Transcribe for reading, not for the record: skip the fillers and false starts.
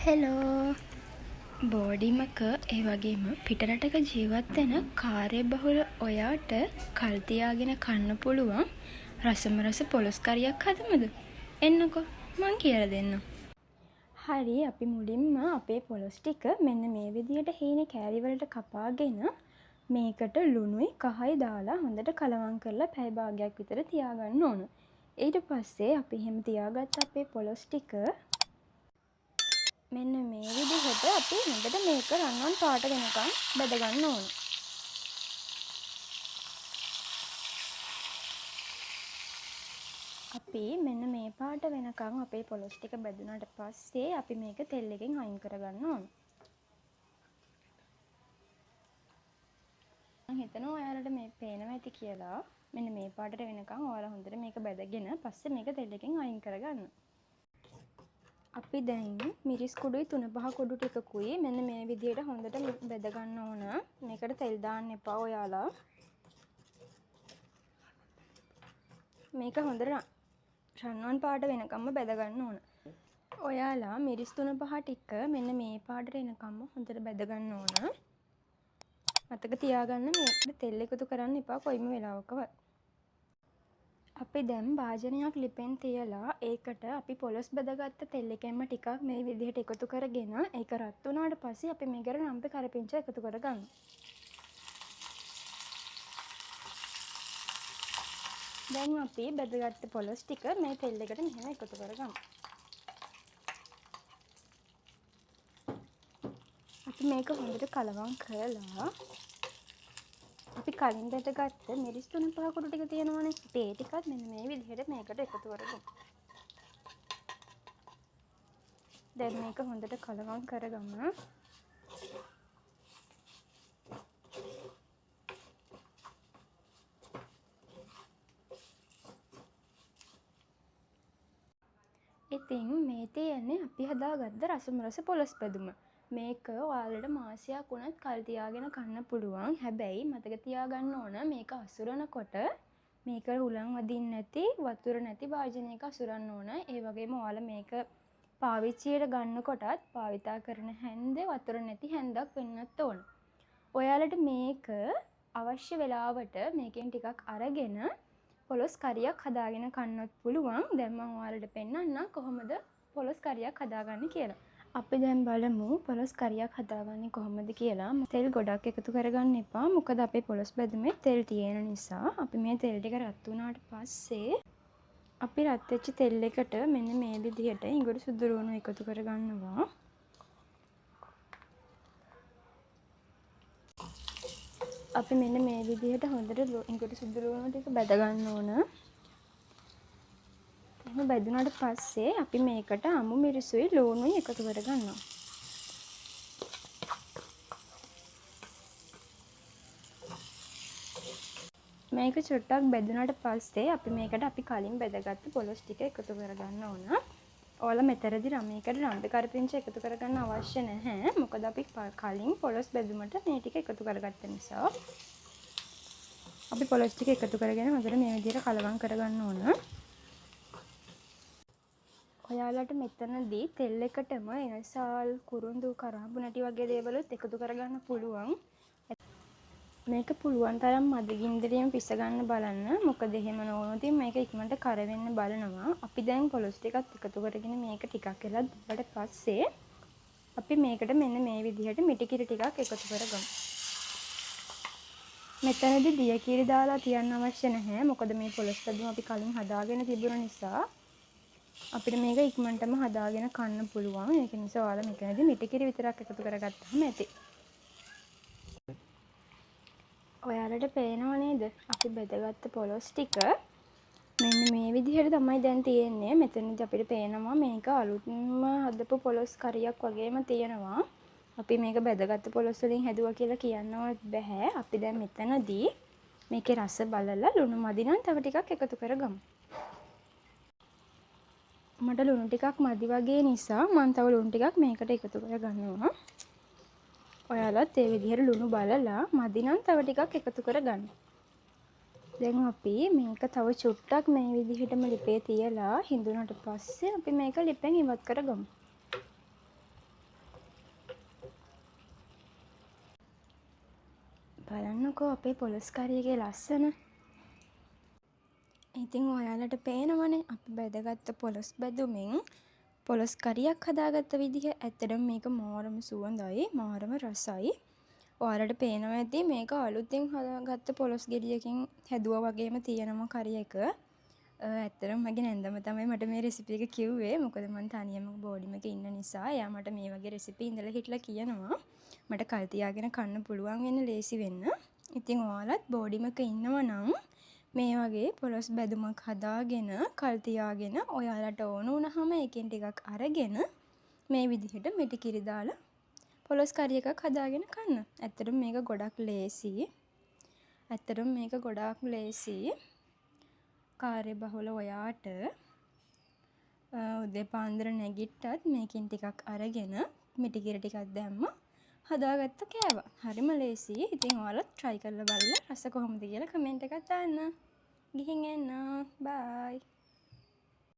Hello බෝඩිමක ඒ වගේම පිටරටක ජීවත් වෙන කාර්යබහුල ඔයාට කල් තියාගෙන කන්න පුළුවන් රසම පොලොස් කරියක් හදමුද? එන්නකෝ මං කියලා දෙන්නම්. හරි, අපි මුලින්ම අපේ පොලොස් ටික මෙන්න මේ විදියට හීනේ කෑලි වලට කපාගෙන මේකට ලුණුයි කහයි දාලා හොඳට කලවම් කරලා පැය භාගයක් විතර තියාගන්න ඕන. ඊට පස්සේ අපි එහෙම තියාගත්ත අපේ පොලොස් ටික මෙන්න මේ විදිහට අපි හොඳට මේක රන්වන් පාට වෙනකන් බැද ගන්න ඕන. අපි මෙන්න මේ පාට වෙනකන් අපේ පොලොස් ටික බැදුනට පස්සේ අපි මේක තෙල් එකෙන් අයින් කරගන්න ඕන. මම හිතනවා ඔයාලට මේ පේනවා ඇති කියලා. මෙන්න මේ පාටට වෙනකන් ඔයාලා හොඳට මේක බැදගෙන පස්සේ මේක තෙල් එකෙන් අයින් කරගන්න. අපි දැන් මිරිස් කුඩුයි 3-5 කුඩු ටිකකුයි මෙන්න මේ විදිහට හොඳට බෙද ගන්න ඕන. මේකට තෙල් දාන්න එපා ඔයාලා. මේක හොඳට රන්වන් පාට වෙනකම්ම බෙද ගන්න ඕන. ඔයාලා මිරිස් 3-5 ටික මෙන්න මේ පාටට එනකම්ම හොඳට බෙද ගන්න ඕන. මතක තියාගන්න මේකට තෙල් එකතු කරන්න එපා කොයිම වෙලාවකවත්. අපි දැන් භාජනයක් ලිපෙන් තියලා ඒකට අපි පොලොස් බෙදගත්ත තෙල් එකෙන්ම ටිකක් මේ විදිහට එකතු කරගෙන ඒක රත් වුණාට පස්සේ අපි මේකට රම්පේ කරපිංචා එකතු කරගන්න. දැන් අපි බෙදගත්ත පොලොස් ටික මේ තෙල් එකට මෙහෙම එකතු කරගමු. අපි මේක හොඳට කලවම් කරලා අපි කලින් බෙදගත්ත මිරිස් 3-5 කුඩු ටික තියෙනවනේ. අපි ඒ ටිකත් මෙන්න මේ විදිහට මේකට එකතු කරගමු. දැන් මේක හොඳට කලවම් කරගමු. ඉතින් මේ තියෙන්නේ අපි හදාගත්ත රස පොලොස් බැදුම. මේක ඔයාලට මාසයක් වුණත් කල් තියාගෙන කන්න පුළුවන්. හැබැයි මතක තියාගන්න ඕන මේක අසුරනකොට මේක හුලං වදින්න නැති වතුර නැති භාජනයක අසුරන්න ඕන. ඒ වගේම ඔයාලා මේක පාවිච්චියට ගන්නකොටත් භාවිතා කරන හැන්ද වතුර නැති හැන්දක් වෙන්නත් ඕන. ඔයාලට මේක අවශ්‍ය වෙලාවට මේකෙන් ටිකක් අරගෙන පොලොස් කරියක් හදාගෙන කන්නත් පුළුවන්. දැන් මම ඔයාලට පෙන්නන්නම් කොහොමද පොලොස් කරියක් හදාගන්නේ කියලා. අපි දැන් බලමු පොලොස් කරියක් හදාගන්නේ කොහොමද කියලා. තෙල් ගොඩක් එකතු කරගන්න එපා. මොකද අපේ පොලොස් බැදුමේ තෙල් තියෙන නිසා. අපි මේ තෙල් ටික රත් වුණාට පස්සේ අපි රත් වෙච්ච තෙල් එකට මෙන්න මේ විදිහට ඉඟුරු සුදු ලුණු එකතු කරගන්නවා. අපි මෙන්න මේ විදිහට හොඳට ඉඟුරු සුදු ලුණු ටික බැද ගන්න ඕන. එහෙම බැදුනට පස්සේ අපි මේකට අමු මිරිසුයි ලුණුයි එකතු කරගන්නවා. මේක චුට්ටක් බැදුනට පස්සේ අපි මේකට අපි කලින් බෙදගත්ත පොලොස් ටික එකතු කරගන්න ඕන. ඔයාලා මෙතරදී මේකට රම්පේ කරපිංචා එකතු කරගන්න අවශ්‍ය නැහැ. මොකද අපි කලින් පොලොස් බෙදුමට මේ ටික එකතු කරගත්ත නිසා. අපි පොලොස් ටික එකතු කරගෙන හොඳට මේ විදිහට කලවම් කරගන්න ඕන. ඔයාලට මෙතනදී තෙල් එකටම එනසාල් කුරුඳු කරාඹු නැටි වගේ දේවලුත් එකතු කරගන්න පුළුවන්. මේක පුළුවන් තරම් මද ගින්දරියෙන් පිස ගන්න බලන්න. මොකද එහෙම නොවුනොත් මේක ඉක්මනට කර වෙන්න බලනවා. අපි දැන් පොලොස් ටිකත් එකතු කරගෙන මේක ටිකක් වෙලා දුන්නට පස්සේ අපි මේකට මෙන්න මේ විදිහට මිටි කිරි ටිකක් එකතු කරගමු. මෙතනදී දිය කිරි දාලා තියන්න අවශ්‍ය නැහැ. මොකද මේ පොලොස් බැදුම අපි කලින් හදාගෙන තිබුණ නිසා අපිට මේක ඉක්මනටම හදාගෙන කන්න පුළුවන්. ඒක නිසා ඔයාලා මෙතනදී මිටි කිරි විතරක් එකතු කරගත්තාම ඇති. ඔයාලට පේනව නේද? අපි බෙදගත්ත පොලොස් ටික මෙන්න මේ විදිහට තමයි දැන් තියෙන්නේ. මෙතනදී අපිට පේනවා මේක අලුත්ම හදපු පොලොස් කරියක් වගේම තියෙනවා. අපි මේක බෙදගත්ත පොලොස් වලින් හැදුවා කියලා කියන්නවත් බෑ. අපි දැන් මෙතනදී මේකේ රස බලලා ලුණු මදි නම් තව ටිකක් එකතු කරගමු. මට ලුණු ටිකක් මදි වගේ නිසා මම තව ලුණු ටිකක් මේකට එකතු කරගන්නවා. ඔයාලත් ඒ විදිහට ලුණු බලලා මදි නම් තව ටිකක් එකතු කරගන්න. දැන් අපි මේක තව චුට්ටක් මේ විදිහටම ලිපේ තියලා හිඳුනට පස්සේ අපි මේක ලිපෙන් ඉවත් කරගමු. බලන්නකෝ අපේ පොලොස් කරියගේ ලස්සන. ඉතින් ඔයාලට පේනවනේ අපි බැදගත්ත පොලොස් බැදුමින් පොලොස් කරියක් හදාගත්ත විදිහ. ඇත්තටම මේක මාරම සුවඳයි, මාරම රසයි. ඔයාලට පේනවා ඇති මේක අලුතෙන් හදාගත්ත පොලොස් ගෙඩියකින් හැදුවා වගේම තියෙනවා කරිය එක. ඇත්තටම මගේ නැන්දම තමයි මට මේ රෙසිපි එක කිව්වේ. මොකද මම තනියම බෝඩිම එක ඉන්න නිසා එයා මට මේ වගේ රෙසිපි ඉඳලා හිටලා කියනවා. මට කල් තියාගෙන කන්න පුළුවන් වෙන්න ලේසි වෙන්න. ඉතින් ඔයාලත් බෝඩිමක ඉන්නවා නම් මේ වගේ පොලොස් බැදුමක් හදාගෙන කල් තියාගෙන ඔයාලට ඕන වුණාම එකෙන් ටිකක් අරගෙන මේ විදිහට මිටි කිරි දාලා පොලොස් කරි එකක් හදාගෙන කන්න. ඇත්තටම මේක ගොඩක් ලේසි. ඇත්තටම මේක ගොඩාක් ලේසි. කාර්යබහුල ඔයාට උදේ පාන්දර නැගිට්ටත් මේකෙන් ටිකක් අරගෙන මිටි කිරි ටිකක් දැම්ම හදාගත්ත කෑවා. හරිම ලේසි. ඉතින් ඔයාලත් try කරලා බලලා රස කොහොමද කියලා කමෙන්ට් එකක් දාන්න. ගිහින් එන්න. බයි.